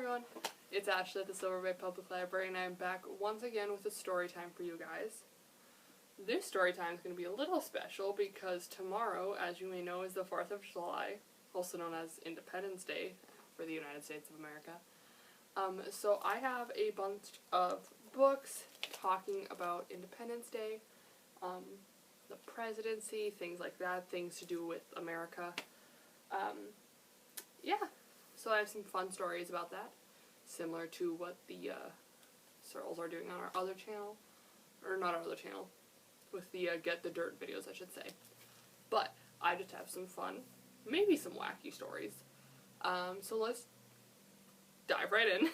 everyone, it's Ashley at the Silver Bay Public Library, and I'm back once again with a story time for you guys. This story time is going to be a little special because tomorrow, as you may know, is the 4th of July, also known as Independence Day for the United States of America. So I have a bunch of books talking about Independence Day, the presidency, things like that, things to do with America. Yeah, so I have some fun stories about that, similar to what the Searles are doing on our other channel, or not our other channel, with the Get the Dirt videos, I should say. But I just have some fun, maybe some wacky stories. So let's dive right in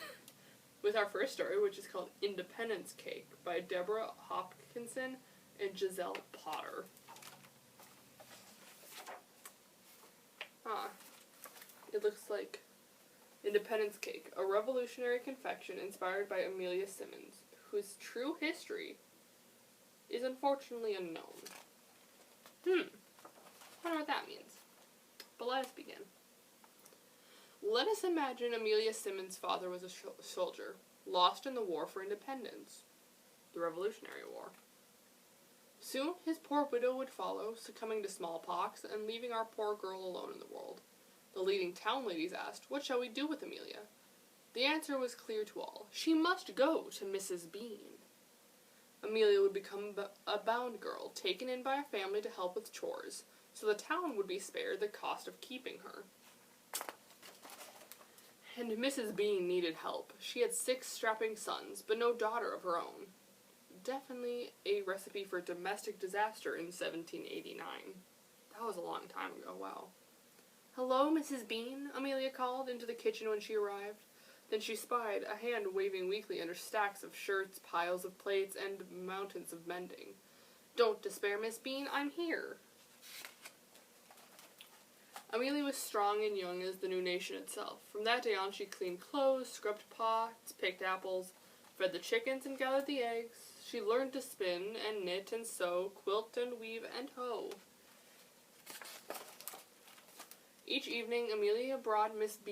with our first story, which is called Independence Cake by Deborah Hopkinson and Giselle Potter. It looks like Independence Cake, a revolutionary confection inspired by Amelia Simmons, whose true history is unfortunately unknown. I wonder what that means. But let us begin. Let us imagine Amelia Simmons' father was a soldier, lost in the War for Independence, the Revolutionary War. Soon his poor widow would follow, succumbing to smallpox and leaving our poor girl alone in the world. The leading town ladies asked, "What shall we do with Amelia?" The answer was clear to all. She must go to Mrs. Bean. Amelia would become a bound girl, taken in by a family to help with chores, so the town would be spared the cost of keeping her. And Mrs. Bean needed help. She had 6 strapping sons, but no daughter of her own. Definitely a recipe for domestic disaster in 1789. That was a long time ago, wow. "Hello, Mrs. Bean," Amelia called into the kitchen when she arrived. Then she spied a hand waving weakly under stacks of shirts, piles of plates, and mountains of mending. "Don't despair, Miss Bean, I'm here." Amelia was strong and young as the new nation itself. From that day on, she cleaned clothes, scrubbed pots, picked apples, fed the chickens, and gathered the eggs. She learned to spin and knit and sew, quilt and weave and hoe. Each evening, Amelia brought Mrs.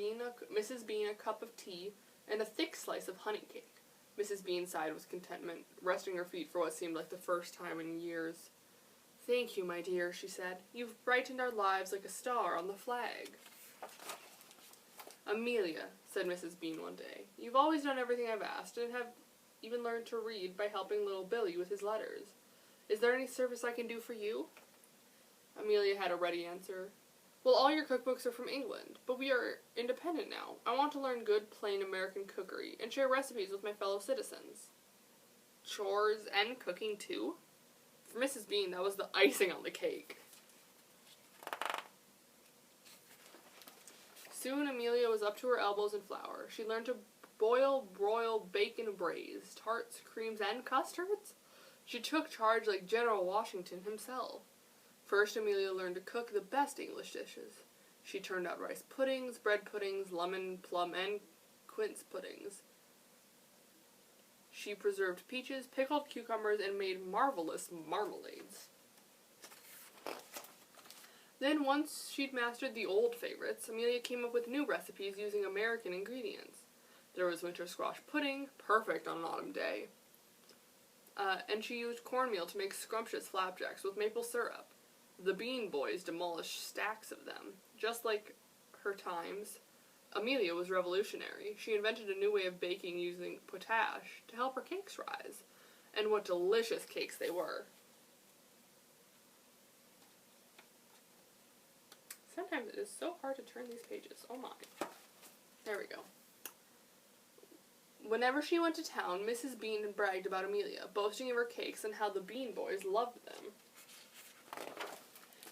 Bean a cup of tea and a thick slice of honey cake. Mrs. Bean sighed with contentment, resting her feet for what seemed like the first time in years. "Thank you, my dear," she said. "You've brightened our lives like a star on the flag." "Amelia," said Mrs. Bean one day, "you've always done everything I've asked, and have even learned to read by helping little Billy with his letters. Is there any service I can do for you?" Amelia had a ready answer. "Well, all your cookbooks are from England, but we are independent now. I want to learn good, plain American cookery and share recipes with my fellow citizens." Chores and cooking, too? For Mrs. Bean, that was the icing on the cake. Soon, Amelia was up to her elbows in flour. She learned to boil, broil, bake, and braise tarts, creams, and custards. She took charge like General Washington himself. First, Amelia learned to cook the best English dishes. She turned out rice puddings, bread puddings, lemon, plum, and quince puddings. She preserved peaches, pickled cucumbers, and made marvelous marmalades. Then, once she'd mastered the old favorites, Amelia came up with new recipes using American ingredients. There was winter squash pudding, perfect on an autumn day. And she used cornmeal to make scrumptious flapjacks with maple syrup. The Bean Boys demolished stacks of them. Just like her times, Amelia was revolutionary. She invented a new way of baking using potash to help her cakes rise. And what delicious cakes they were. Sometimes it is so hard to turn these pages. Oh my. There we go. Whenever she went to town, Mrs. Bean bragged about Amelia, boasting of her cakes and how the Bean Boys loved them.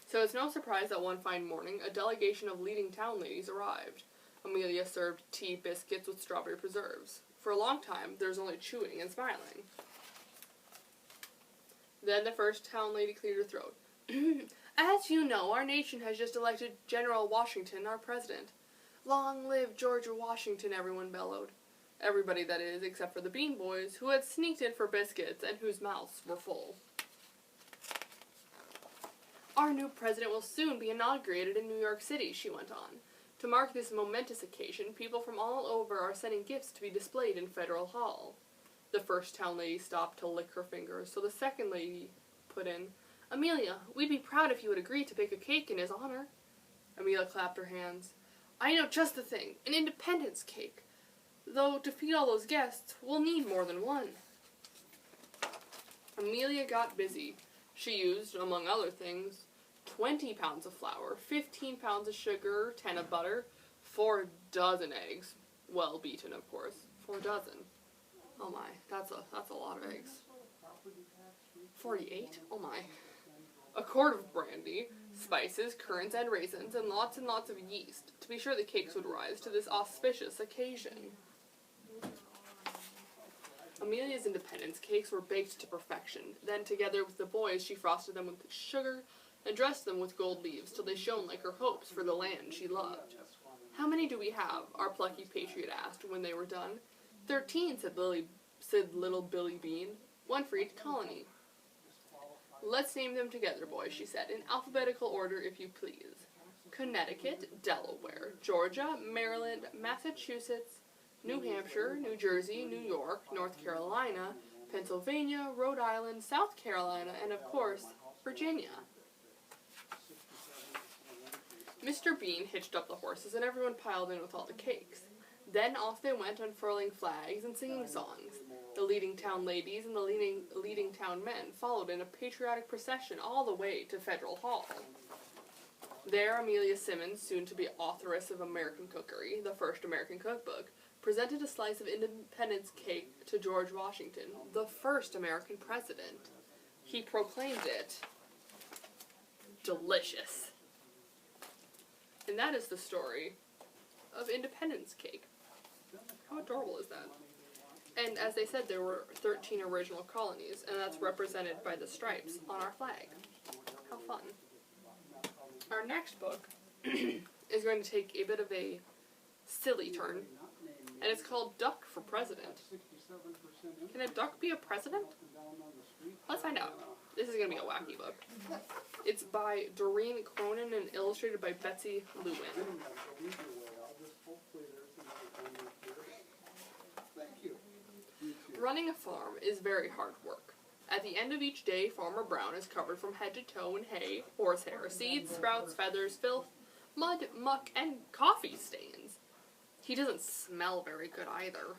So it's no surprise that one fine morning, a delegation of leading town ladies arrived. Amelia served tea biscuits with strawberry preserves. For a long time, there was only chewing and smiling. Then the first town lady cleared her throat. "As you know, our nation has just elected General Washington our president." "Long live George Washington," everyone bellowed. Everybody, that is, except for the Bean Boys, who had sneaked in for biscuits and whose mouths were full. "Our new president will soon be inaugurated in New York City," she went on. To mark this momentous occasion, people from all over are sending gifts to be displayed in Federal Hall. The first town lady stopped to lick her fingers, so the second lady put in, Amelia, we'd be proud if you would agree to bake a cake in his honor. Amelia clapped her hands. I know just the thing, an independence cake. Though to feed all those guests, we'll need more than one. Amelia got busy. She used, among other things, 20 pounds of flour, 15 pounds of sugar, 10 of butter, 4 dozen eggs. Well beaten, of course. 4 dozen. Oh my, that's a lot of eggs. 48? Oh my. A quart of brandy, spices, currants, and raisins, and lots of yeast, to be sure the cakes would rise to this auspicious occasion. Amelia's independence cakes were baked to perfection. Then, together with the boys, she frosted them with sugar and dressed them with gold leaves till they shone like her hopes for the land she loved. How many do we have? Our plucky patriot asked when they were done. 13, said little Billy Bean. 1 for each colony. Let's name them together, boys, she said, in alphabetical order, if you please. Connecticut, Delaware, Georgia, Maryland, Massachusetts, New Hampshire, New Jersey, New York, North Carolina, Pennsylvania, Rhode Island, South Carolina, and, of course, Virginia. Mr. Bean hitched up the horses, and everyone piled in with all the cakes. Then off they went, unfurling flags and singing songs. The leading town ladies and the leading town men followed in a patriotic procession all the way to Federal Hall. There, Amelia Simmons, soon to be authoress of American Cookery, the first American cookbook, presented a slice of independence cake to George Washington, the first American president. He proclaimed it delicious. And that is the story of independence cake. How adorable is that? And as they said, there were 13 original colonies, and that's represented by the stripes on our flag. How fun. Our next book is going to take a bit of a silly turn, and it's called Duck for President. Can a duck be a president? Let's find out. This is going to be a wacky book. It's by Doreen Cronin and illustrated by Betsy Lewin. Running a farm is very hard work. At the end of each day, Farmer Brown is covered from head to toe in hay, horsehair, seeds, sprouts, feathers, filth, mud, muck, and coffee stains. He doesn't smell very good either.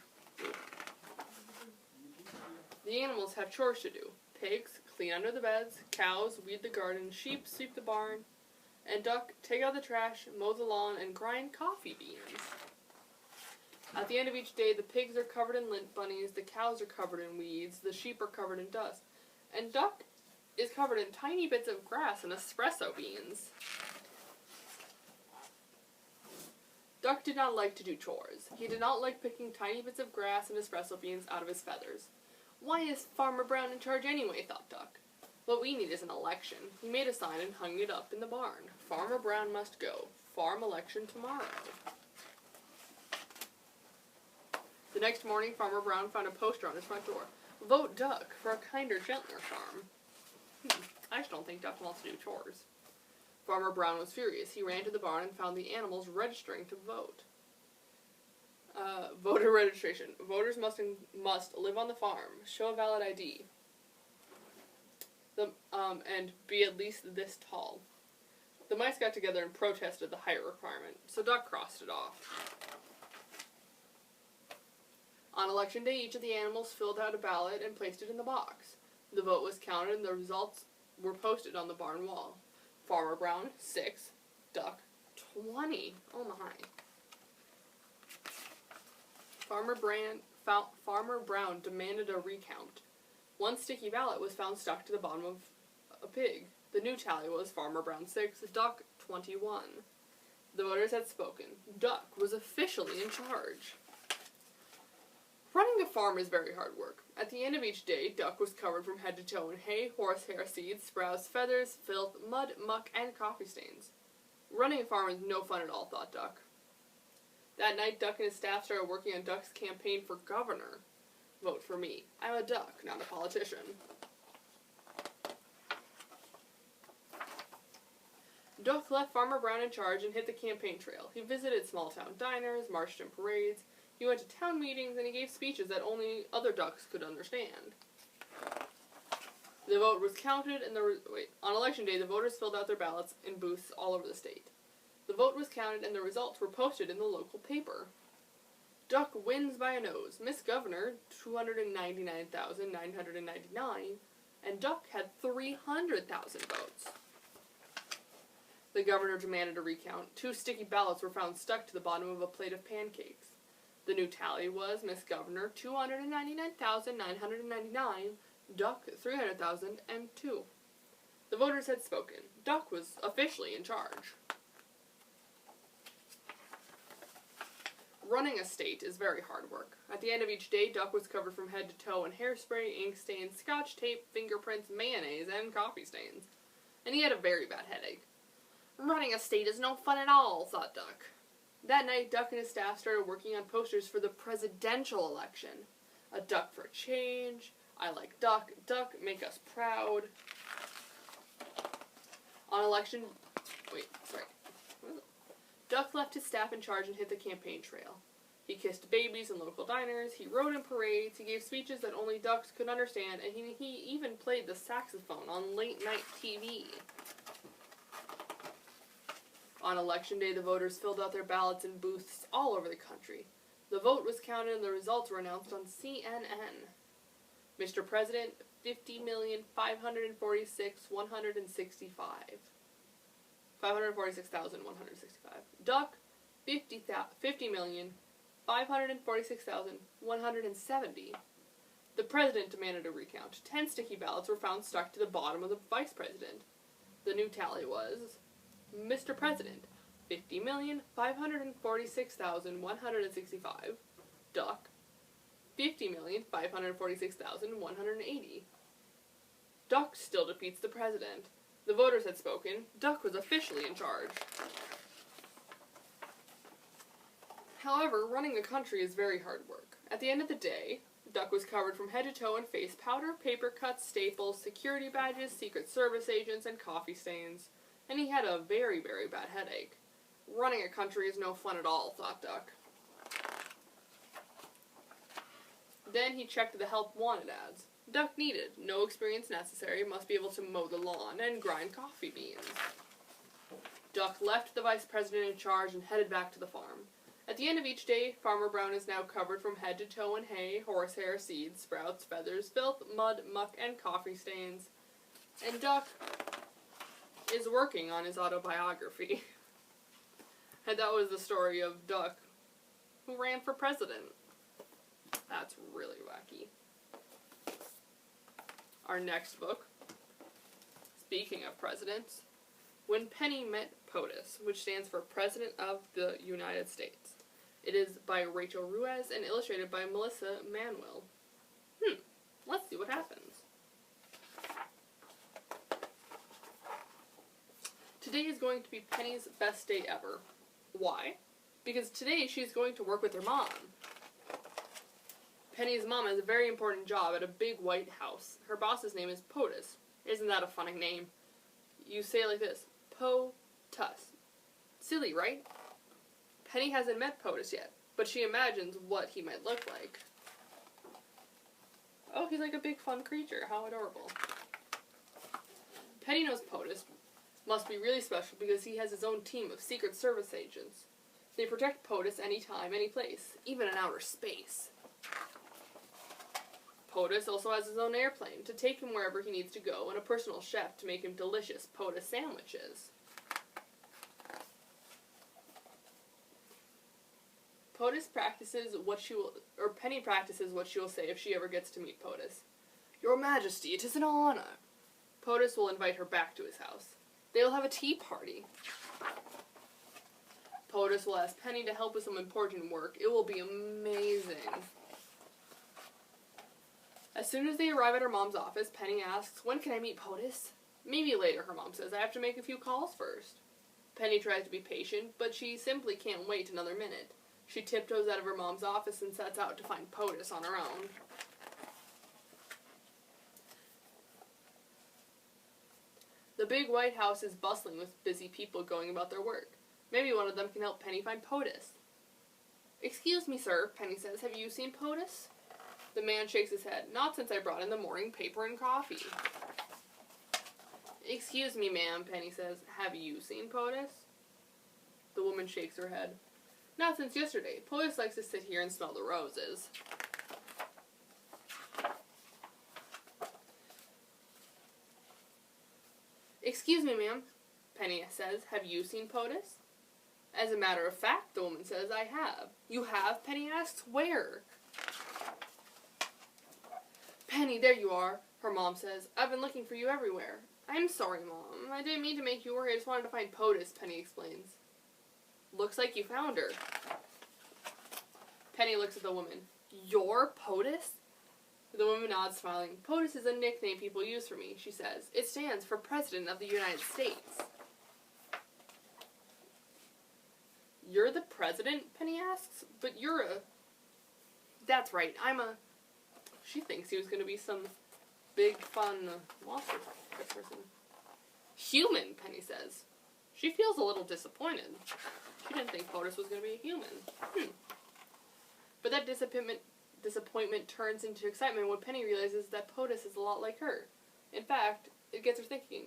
The animals have chores to do. Pigs clean under the beds, cows weed the garden, sheep sweep the barn, and duck take out the trash, mow the lawn, and grind coffee beans. At the end of each day, the pigs are covered in lint bunnies, the cows are covered in weeds, the sheep are covered in dust, and duck is covered in tiny bits of grass and espresso beans. Duck did not like to do chores. He did not like picking tiny bits of grass and espresso beans out of his feathers. Why is Farmer Brown in charge anyway, thought Duck. What we need is an election. He made a sign and hung it up in the barn. Farmer Brown must go. Farm election tomorrow. The next morning, Farmer Brown found a poster on his front door. Vote Duck for a kinder, gentler farm. I just don't think Duck wants to do chores. Farmer Brown was furious. He ran to the barn and found the animals registering to vote. Voter registration. Voters must live on the farm, show a valid ID, and be at least this tall. The mice got together and protested the height requirement, so Duck crossed it off. On election day, each of the animals filled out a ballot and placed it in the box. The vote was counted and the results were posted on the barn wall. Farmer Brown, 6. Duck, 20. Oh my. Farmer Brown demanded a recount. One sticky ballot was found stuck to the bottom of a pig. The new tally was Farmer Brown 6, Duck 21. The voters had spoken. Duck was officially in charge. Running a farm is very hard work. At the end of each day, Duck was covered from head to toe in hay, horsehair, seeds, sprouts, feathers, filth, mud, muck, and coffee stains. Running a farm is no fun at all, thought Duck. That night, Duck and his staff started working on Duck's campaign for governor. Vote for me. I'm a duck, not a politician. Duck left Farmer Brown in charge and hit the campaign trail. He visited small-town diners, marched in parades, he went to town meetings, and he gave speeches that only other ducks could understand. The vote was counted, and on election day, the voters filled out their ballots in booths all over the state. The vote was counted, and the results were posted in the local paper. Duck wins by a nose. Miss Governor, 299,999, and Duck had 300,000 votes. The governor demanded a recount. 2 sticky ballots were found stuck to the bottom of a plate of pancakes. The new tally was Miss Governor, 299,999, Duck, 300,002. The voters had spoken. Duck was officially in charge. Running a state is very hard work. At the end of each day, Duck was covered from head to toe in hairspray, ink stains, scotch tape, fingerprints, mayonnaise, and coffee stains. And he had a very bad headache. Running a state is no fun at all, thought Duck. That night, Duck and his staff started working on posters for the presidential election. A duck for change, I like Duck, Duck, make us proud. On election... Duck left his staff in charge and hit the campaign trail. He kissed babies in local diners, he rode in parades, he gave speeches that only ducks could understand, and he even played the saxophone on late-night TV. On election day, the voters filled out their ballots in booths all over the country. The vote was counted and the results were announced on CNN. Mr. President, 50,546,165. 546,165. Duck, 50,546,170. The president demanded a recount. 10 sticky ballots were found stuck to the bottom of the vice president. The new tally was Mr. President, 50,546,165. Duck, 50,546,180. Duck still defeats the president. The voters had spoken. Duck was officially in charge. However, running a country is very hard work. At the end of the day, Duck was covered from head to toe in face powder, paper cuts, staples, security badges, Secret Service agents, and coffee stains. And he had a very, very bad headache. Running a country is no fun at all, thought Duck. Then he checked the help wanted ads. Duck needed, no experience necessary, must be able to mow the lawn and grind coffee beans. Duck left the vice president in charge and headed back to the farm. At the end of each day, Farmer Brown is now covered from head to toe in hay, horsehair, seeds, sprouts, feathers, filth, mud, muck, and coffee stains. And Duck is working on his autobiography. And that was the story of Duck, who ran for president. That's really wacky. Our next book, speaking of presidents, When Penny Met POTUS, which stands for President of the United States. It is by Rachel Ruiz and illustrated by Melissa Manuel. Let's see what happens. Today is going to be Penny's best day ever. Why? Because today she's going to work with her mom. Penny's mom has a very important job at a big white house. Her boss's name is POTUS. Isn't that a funny name? You say it like this, POTUS. Silly, right? Penny hasn't met POTUS yet, but she imagines what he might look like. Oh, he's like a big fun creature. How adorable. Penny knows POTUS must be really special because he has his own team of Secret Service agents. They protect POTUS anytime, any place, even in outer space. POTUS also has his own airplane to take him wherever he needs to go and a personal chef to make him delicious POTUS sandwiches. Penny practices what she will say if she ever gets to meet POTUS. Your Majesty, it is an honor. POTUS will invite her back to his house. They will have a tea party. POTUS will ask Penny to help with some important work. It will be amazing. As soon as they arrive at her mom's office, Penny asks, when can I meet POTUS? Maybe later, her mom says. I have to make a few calls first. Penny tries to be patient, but she simply can't wait another minute. She tiptoes out of her mom's office and sets out to find POTUS on her own. The The big White House is bustling with busy people going about their work. Maybe one of them can help Penny find POTUS. Excuse me, sir, Penny says. Have you seen POTUS? The man shakes his head. Not since I brought in the morning paper and coffee. Excuse me, ma'am, Penny says. Have you seen POTUS? The woman shakes her head. Not since yesterday. POTUS likes to sit here and smell the roses. Excuse me, ma'am, Penny says. Have you seen POTUS? As a matter of fact, the woman says, I have. You have? Penny asks. Where? Penny, there you are, her mom says. I've been looking for you everywhere. I'm sorry, Mom. I didn't mean to make you worry. I just wanted to find POTUS, Penny explains. Looks like you found her. Penny looks at the woman. You're POTUS? The woman nods, smiling. POTUS is a nickname people use for me, she says. It stands for President of the United States. You're the president? Penny asks. But you're a... That's right, I'm a... She thinks he was going to be some big, fun monster person. Human, Penny says. She feels a little disappointed. She didn't think POTUS was going to be a human. But that disappointment turns into excitement when Penny realizes that POTUS is a lot like her. In fact, it gets her thinking.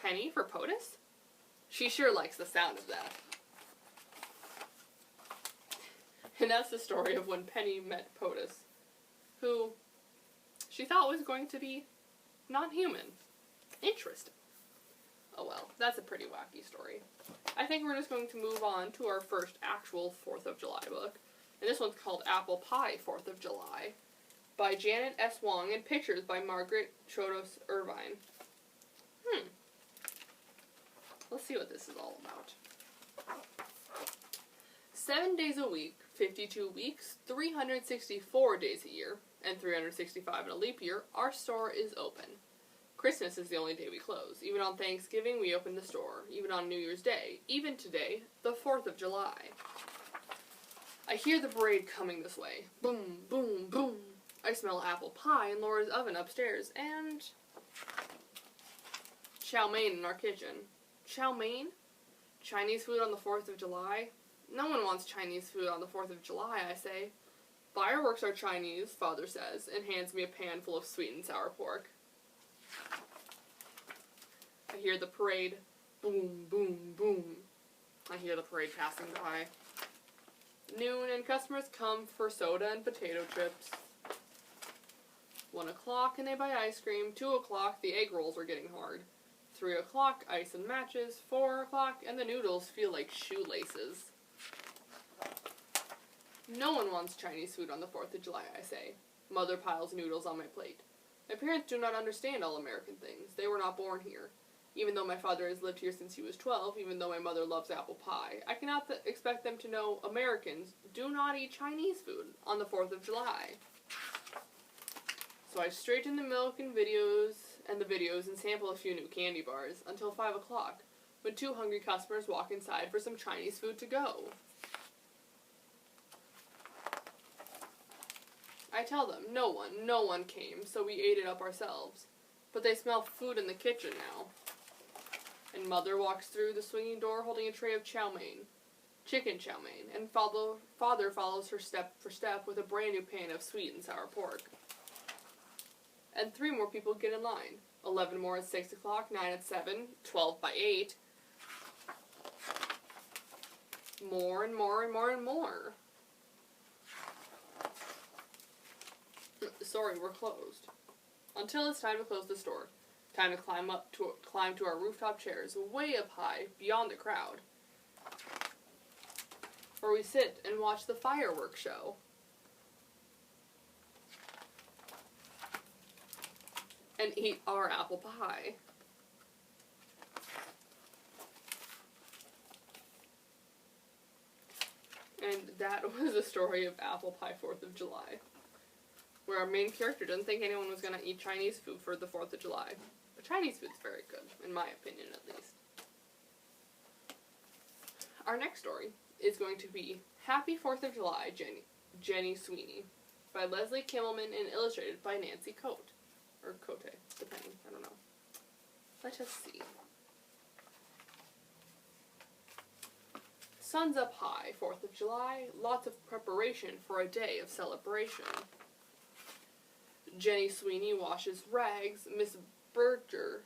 Penny for POTUS? She sure likes the sound of that. And that's the story of when Penny met POTUS, who she thought was going to be non-human. Interesting. Oh well, that's a pretty wacky story. I think we're just going to move on to our first actual 4th of July book. And this one's called Apple Pie 4th of July by Janet S. Wong and pictures by Margaret Chodos Irvine. Let's see what this is all about. 7 days a week, 52 weeks, 364 days a year, and 365 in a leap year, our store is open. Christmas is the only day we close. Even on Thanksgiving, we open the store. Even on New Year's Day. Even today, the 4th of July. I hear the parade coming this way. Boom, boom, boom. I smell apple pie in Laura's oven upstairs, and chow mein in our kitchen. Chow mein? Chinese food on the 4th of July? No one wants Chinese food on the 4th of July, I say. Fireworks are Chinese, Father says, and hands me a pan full of sweet and sour pork. I hear the parade. Boom, boom, boom. I hear the parade passing by. Noon, and customers come for soda and potato chips. 1 o'clock, and they buy ice cream. 2 o'clock, the egg rolls are getting hard. 3 o'clock, ice and matches. 4 o'clock, and the noodles feel like shoelaces. No one wants Chinese food on the 4th of July, I say. Mother piles noodles on my plate. My parents do not understand all American things. They were not born here. Even though my father has lived here since he was 12, even though my mother loves apple pie, I cannot expect them to know Americans do not eat Chinese food on the 4th of July. So I straighten the milk and the videos and sample a few new candy bars until 5 o'clock, when 2 hungry customers walk inside for some Chinese food to go. I tell them, no one came, so we ate it up ourselves. But they smell food in the kitchen now. And Mother walks through the swinging door holding a tray of chow mein, chicken chow mein, and Father follows her step for step with a brand new pan of sweet and sour pork. And 3 more people get in line. 11 more at 6 o'clock, 9 at 7, 12 by 8. More and more and more and more. Sorry, we're closed. Until it's time to close the store. Time to climb to our rooftop chairs, way up high, beyond the crowd. Where we sit and watch the fireworks show. And eat our apple pie. And that was the story of Apple Pie 4th of July. Where our main character didn't think anyone was going to eat Chinese food for the 4th of July. But Chinese food's very good, in my opinion at least. Our next story is going to be Happy 4th of July, Jenny Sweeney, by Leslie Kimmelman and illustrated by Nancy Cote. Or Cote, depending, I don't know. Let us see. Sun's up high, 4th of July, lots of preparation for a day of celebration. Jenny Sweeney washes rags, Miss Berger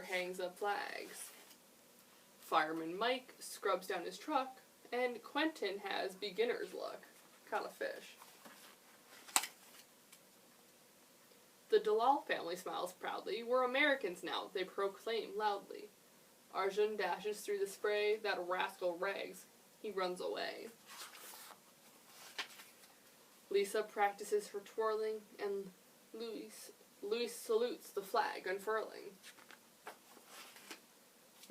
hangs up flags. Fireman Mike scrubs down his truck, and Quentin has beginner's luck. Caught a fish. The Dalal family smiles proudly. We're Americans now, they proclaim loudly. Arjun dashes through the spray. That rascal Rags, he runs away. Lisa practices her twirling, and Louis salutes the flag unfurling.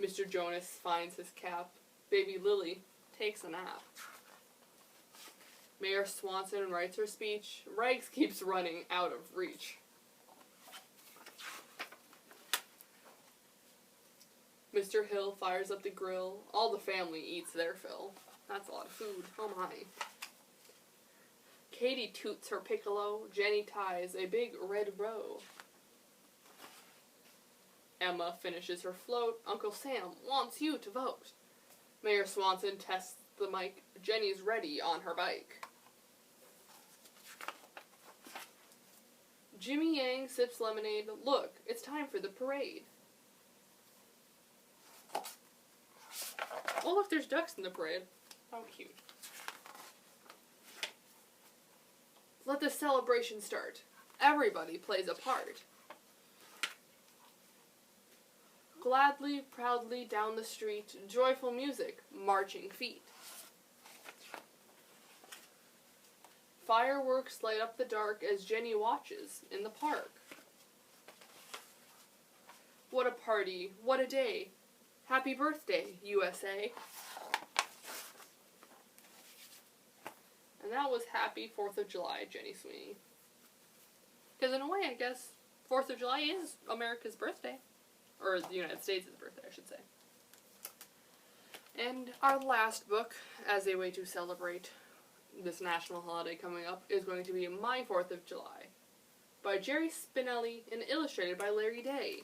Mr. Jonas finds his cap. Baby Lily takes a nap. Mayor Swanson writes her speech. Rags keeps running out of reach. Mr. Hill fires up the grill. All the family eats their fill. That's a lot of food. Oh my. Katie toots her piccolo. Jenny ties a big red row. Emma finishes her float. Uncle Sam wants you to vote. Mayor Swanson tests the mic. Jenny's ready on her bike. Jimmy Yang sips lemonade. Look, it's time for the parade. Oh, look, there's ducks in the parade. How cute. Let the celebration start. Everybody plays a part. Gladly, proudly down the street, joyful music, marching feet. Fireworks light up the dark as Jenny watches in the park. What a party, what a day. Happy birthday, USA. And that was happy 4th of July, Jenny Sweeney. Because in a way, I guess, 4th of July is America's birthday. Or the United States' birthday, I should say. And our last book, as a way to celebrate this national holiday coming up, is going to be My 4th of July, by Jerry Spinelli and illustrated by Larry Day.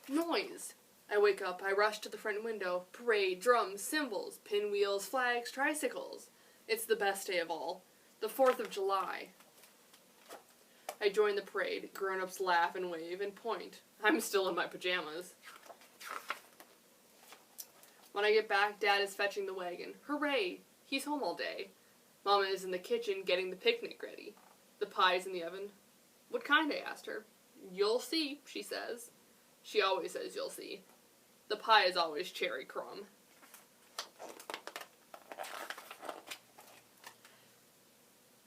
Noise! I wake up, I rush to the front window. Parade, drums, cymbals, pinwheels, flags, tricycles. It's the best day of all. The 4th of July. I join the parade. Grown-ups laugh and wave and point. I'm still in my pajamas. When I get back, Dad is fetching the wagon. Hooray! He's home all day. Mama is in the kitchen getting the picnic ready. The pie's in the oven. What kind? I asked her. You'll see, she says. She always says you'll see. The pie is always cherry crumb.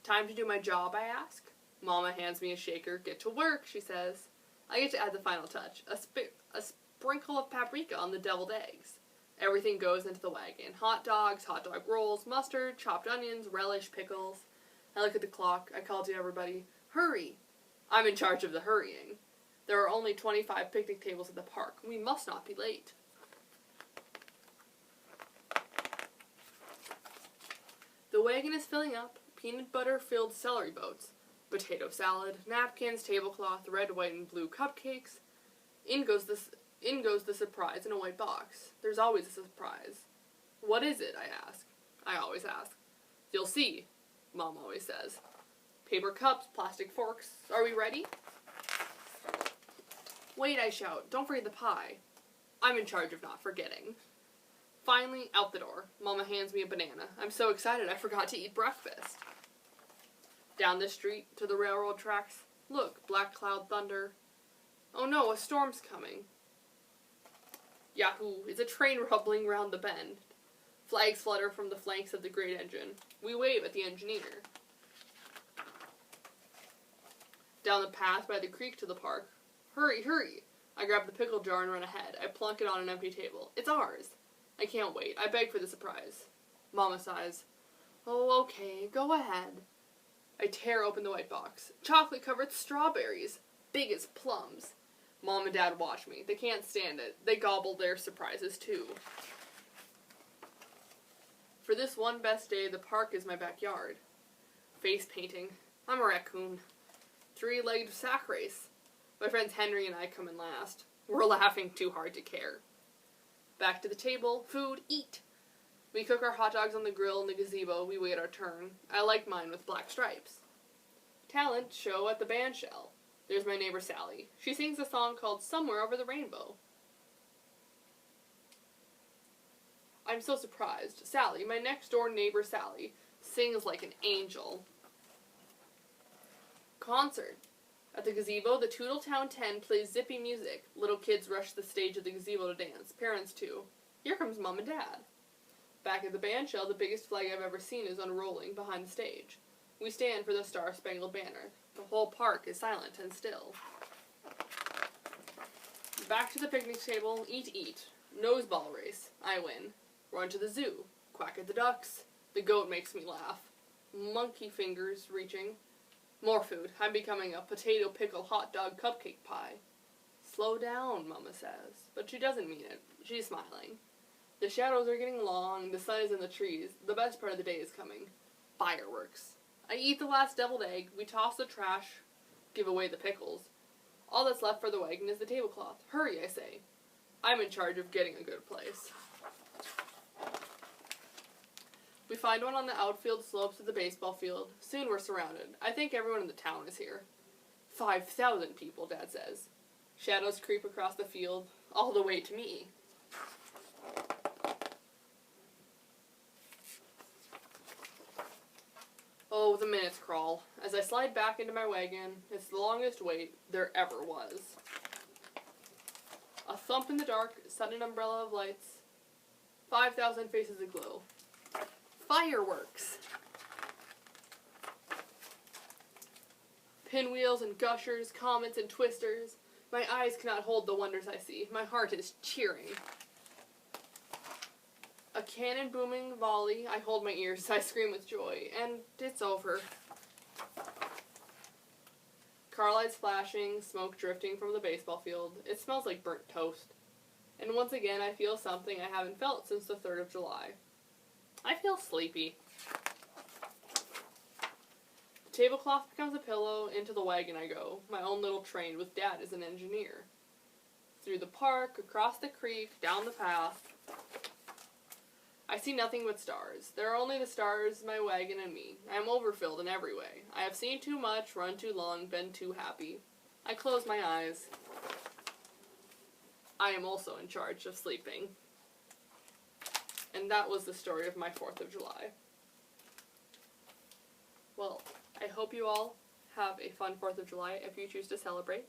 Time to do my job, I ask. Mama hands me a shaker. Get to work, she says. I get to add the final touch. A sprinkle of paprika on the deviled eggs. Everything goes into the wagon. Hot dogs, hot dog rolls, mustard, chopped onions, relish, pickles. I look at the clock. I call to everybody. Hurry! I'm in charge of the hurrying. There are only 25 picnic tables at the park. We must not be late. The wagon is filling up. Peanut butter-filled celery boats. Potato salad, napkins, tablecloth, red, white, and blue cupcakes. In goes the surprise in a white box. There's always a surprise. What is it? I ask. I always ask. You'll see, Mom always says. Paper cups, plastic forks. Are we ready? Wait, I shout. Don't forget the pie. I'm in charge of not forgetting. Finally, out the door. Mama hands me a banana. I'm so excited I forgot to eat breakfast. Down the street to the railroad tracks. Look, black cloud thunder. Oh no, a storm's coming. Yahoo! It's a train rumbling round the bend. Flags flutter from the flanks of the great engine. We wave at the engineer. Down the path by the creek to the park. Hurry, hurry! I grab the pickle jar and run ahead. I plunk it on an empty table. It's ours. I can't wait. I beg for the surprise. Mama sighs. Oh, okay, go ahead. I tear open the white box. Chocolate-covered strawberries. Big as plums. Mom and Dad watch me. They can't stand it. They gobble their surprises, too. For this one best day, the park is my backyard. face painting. I'm a raccoon. 3-legged sack race. My friends Henry and I come in last. We're laughing too hard to care. Back to the table. Food. Eat. We cook our hot dogs on the grill in the gazebo. We wait our turn. I like mine with black stripes. Talent show at the band shell. There's my neighbor Sally. She sings a song called Somewhere Over the Rainbow. I'm so surprised. Sally, my next door neighbor Sally, sings like an angel. Concert. At the gazebo, the Toodletown 10 plays zippy music. Little kids rush the stage of the gazebo to dance. Parents too. Here comes Mom and Dad. Back at the band shell, the biggest flag I've ever seen is unrolling behind the stage. We stand for the Star-Spangled Banner. The whole park is silent and still. Back to the picnic table. Eat. Noseball race. I win. Run to the zoo. Quack at the ducks. The goat makes me laugh. Monkey fingers reaching. More food. I'm becoming a potato pickle hot dog cupcake pie. Slow down, Mama says. But she doesn't mean it. She's smiling. The shadows are getting long. The sun is in the trees. The best part of the day is coming. Fireworks. I eat the last deviled egg. We toss the trash. Give away the pickles. All that's left for the wagon is the tablecloth. Hurry, I say. I'm in charge of getting a good place. We find one on the outfield slopes of the baseball field. Soon we're surrounded. I think everyone in the town is here. 5,000 people, Dad says. Shadows creep across the field, all the way to me. Oh, the minutes crawl. As I slide back into my wagon, it's the longest wait there ever was. A thump in the dark, sudden umbrella of lights. 5,000 faces aglow. Fireworks! Pinwheels and gushers, comets and twisters. My eyes cannot hold the wonders I see. My heart is cheering. A cannon booming volley. I hold my ears. I scream with joy. And it's over. Car lights flashing, smoke drifting from the baseball field. It smells like burnt toast. And once again, I feel something I haven't felt since the 3rd of July. I feel sleepy. The tablecloth becomes a pillow. Into the wagon I go. My own little train with Dad as an engineer. Through the park, across the creek, down the path. I see nothing but stars. There are only the stars, my wagon, and me. I am overfilled in every way. I have seen too much, run too long, been too happy. I close my eyes. I am also in charge of sleeping. And that was the story of my 4th of July. Well, I hope you all have a fun 4th of July if you choose to celebrate.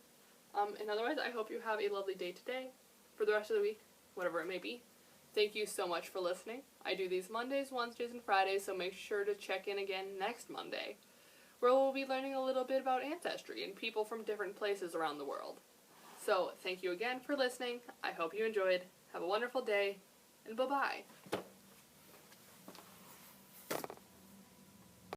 And otherwise, I hope you have a lovely day today, for the rest of the week, whatever it may be. Thank you so much for listening. I do these Mondays, Wednesdays, and Fridays, so make sure to check in again next Monday, where we'll be learning a little bit about ancestry and people from different places around the world. So, thank you again for listening. I hope you enjoyed. Have a wonderful day, and bye-bye.